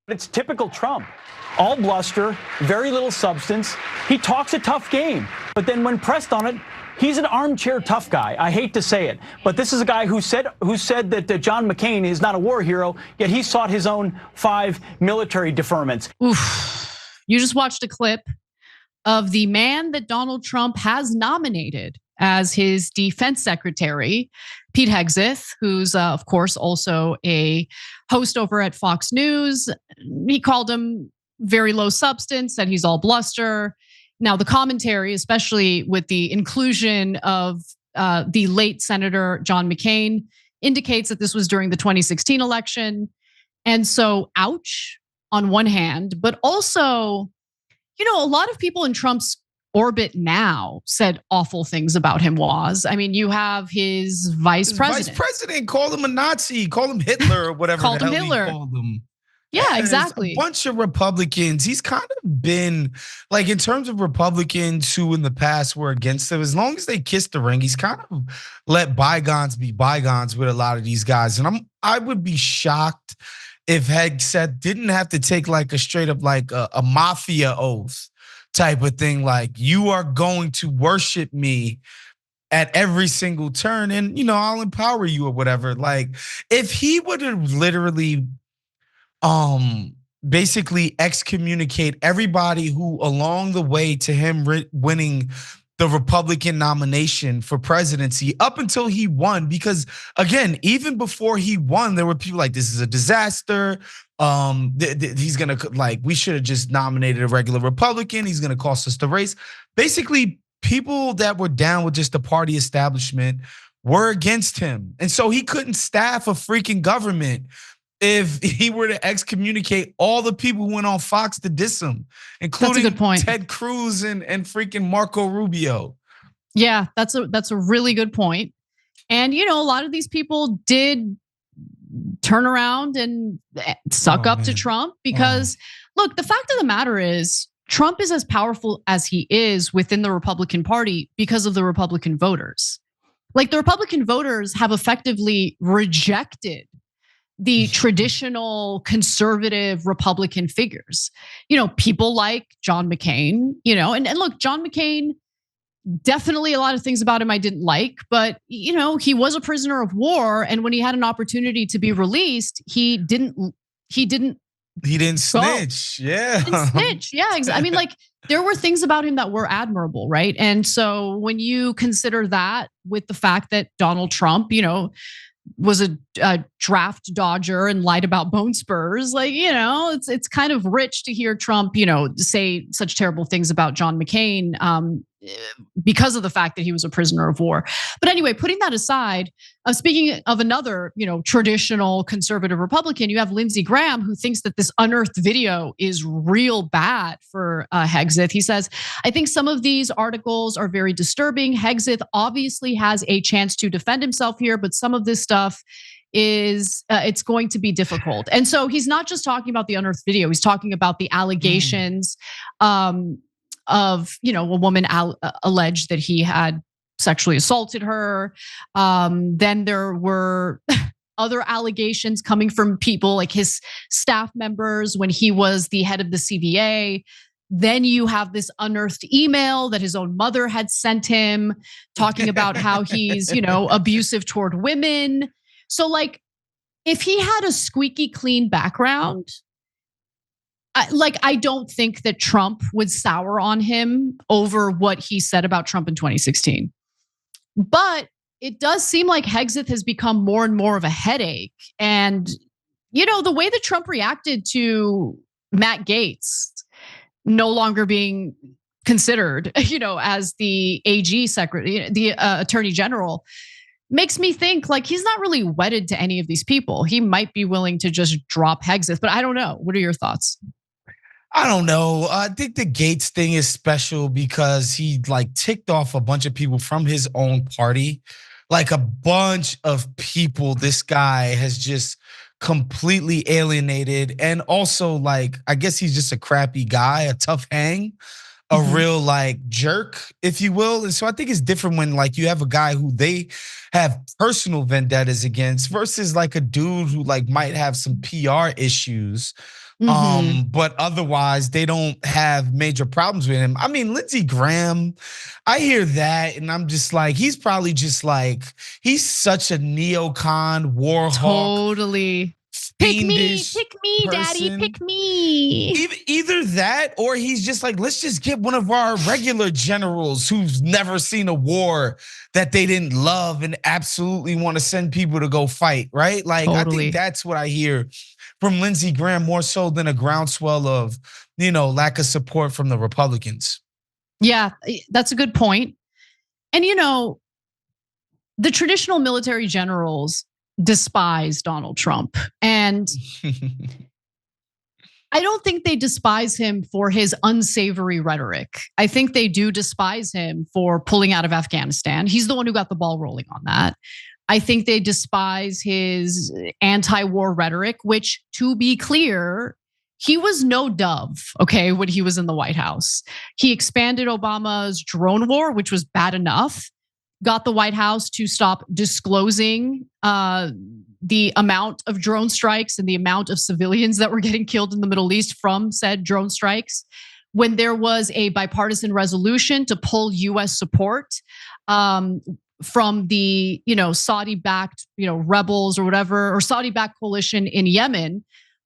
It's typical Trump. All bluster, very little substance. He talks a tough game, but then when pressed on it, he's an armchair tough guy. I hate to say it, but this is a guy who said that John McCain is not a war hero, yet he sought his own 5 military deferments. Oof. You just watched a clip of the man that Donald Trump has nominated as his defense secretary, Pete Hegseth, who's of course also a host over at Fox News. He called him very low substance, said he's all bluster. Now the commentary, especially with the inclusion of the late Senator John McCain, indicates that this was during the 2016 election. And so, ouch, on one hand, but also, a lot of people in Trump's orbit now said awful things about him. I mean, you have his vice president. Vice president called him a Nazi, called him Hitler or whatever called the him hell Hitler. He called him. Yeah, exactly. A bunch of Republicans. He's kind of been like, in terms of Republicans who in the past were against him, as long as they kissed the ring, he's kind of let bygones be bygones with a lot of these guys. And I would be shocked if Hegseth didn't have to take like a straight up like a mafia oath type of thing. Like, you are going to worship me at every single turn, and I'll empower you or whatever. Like, if he would have literally basically excommunicate everybody who along the way to him winning the Republican nomination for presidency up until he won, because again, even before he won, there were people like, this is a disaster. He's gonna, like, we should have just nominated a regular Republican. He's gonna cost us the race. Basically, people that were down with just the party establishment were against him. And so he couldn't staff a freaking government if he were to excommunicate all the people who went on Fox to diss him, including that's a good point. Ted Cruz and freaking Marco Rubio. Yeah, that's a really good point. And a lot of these people did turn around and suck up to Trump because look, the fact of the matter is Trump is as powerful as he is within the Republican Party because of the Republican voters. Like, the Republican voters have effectively rejected the traditional conservative Republican figures, people like John McCain, and look, John McCain, definitely a lot of things about him I didn't like, but he was a prisoner of war. And when he had an opportunity to be released, he didn't snitch. Yeah. He didn't snitch. Yeah. I mean, like, there were things about him that were admirable, right? And so when you consider that with the fact that Donald Trump, was a draft dodger and lied about bone spurs, like, it's kind of rich to hear Trump, say such terrible things about John McCain because of the fact that he was a prisoner of war. But anyway, putting that aside, speaking of another, traditional conservative Republican, you have Lindsey Graham, who thinks that this Unearthed video is real bad for Hegseth. He says, I think some of these articles are very disturbing. Hegseth obviously has a chance to defend himself here, but some of this stuff is it's going to be difficult. And so he's not just talking about the Unearthed video. He's talking about the allegations of, a woman alleged that he had sexually assaulted her. Then there were other allegations coming from people like his staff members when he was the head of the CVA. Then you have this unearthed email that his own mother had sent him talking about how he's, abusive toward women. So, like, if he had a squeaky clean background, I don't think that Trump would sour on him over what he said about Trump in 2016. But it does seem like Hegseth has become more and more of a headache. And, the way that Trump reacted to Matt Gaetz no longer being considered, as the AG secretary, the attorney general, makes me think like he's not really wedded to any of these people. He might be willing to just drop Hegseth, but I don't know. What are your thoughts? I don't know. I think the Gaetz thing is special because he like ticked off a bunch of people from his own party. Like, a bunch of people this guy has just completely alienated. And also, like, I guess he's just a crappy guy, a tough hang, a real like jerk, if you will. And so I think it's different when like you have a guy who they have personal vendettas against versus like a dude who like might have some PR issues. But otherwise, they don't have major problems with him. I mean, Lindsey Graham, I hear that, and I'm just like, he's probably just like, he's such a neocon, war hawk. Totally. Pick me, daddy, pick me. Either that, or he's just like, let's just get one of our regular generals who's never seen a war that they didn't love and absolutely want to send people to go fight, right? Like, I think that's what I hear from Lindsey Graham more so than a groundswell of, lack of support from the Republicans. Yeah, that's a good point. And the traditional military generals despise Donald Trump. And I don't think they despise him for his unsavory rhetoric. I think they do despise him for pulling out of Afghanistan. He's the one who got the ball rolling on that. I think they despise his anti-war rhetoric, which, to be clear, he was no dove, okay, when he was in the White House. He expanded Obama's drone war, which was bad enough, got the White House to stop disclosing the amount of drone strikes and the amount of civilians that were getting killed in the Middle East from said drone strikes. When there was a bipartisan resolution to pull US support from the Saudi-backed rebels or whatever, or Saudi-backed coalition in Yemen,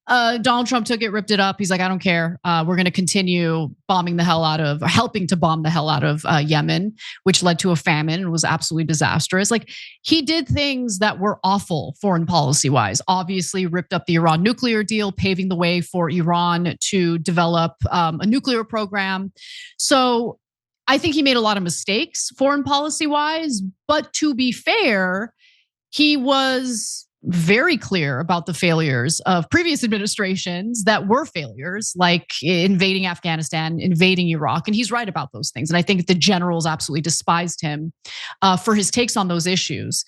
Donald Trump took it, ripped it up. He's like, I don't care. We're going to continue helping to bomb the hell out of Yemen, which led to a famine and was absolutely disastrous. Like, he did things that were awful foreign policy wise. Obviously, ripped up the Iran nuclear deal, paving the way for Iran to develop a nuclear program. So I think he made a lot of mistakes foreign policy wise. But to be fair, he was very clear about the failures of previous administrations that were failures, like invading Afghanistan, invading Iraq. And he's right about those things. And I think the generals absolutely despised him for his takes on those issues.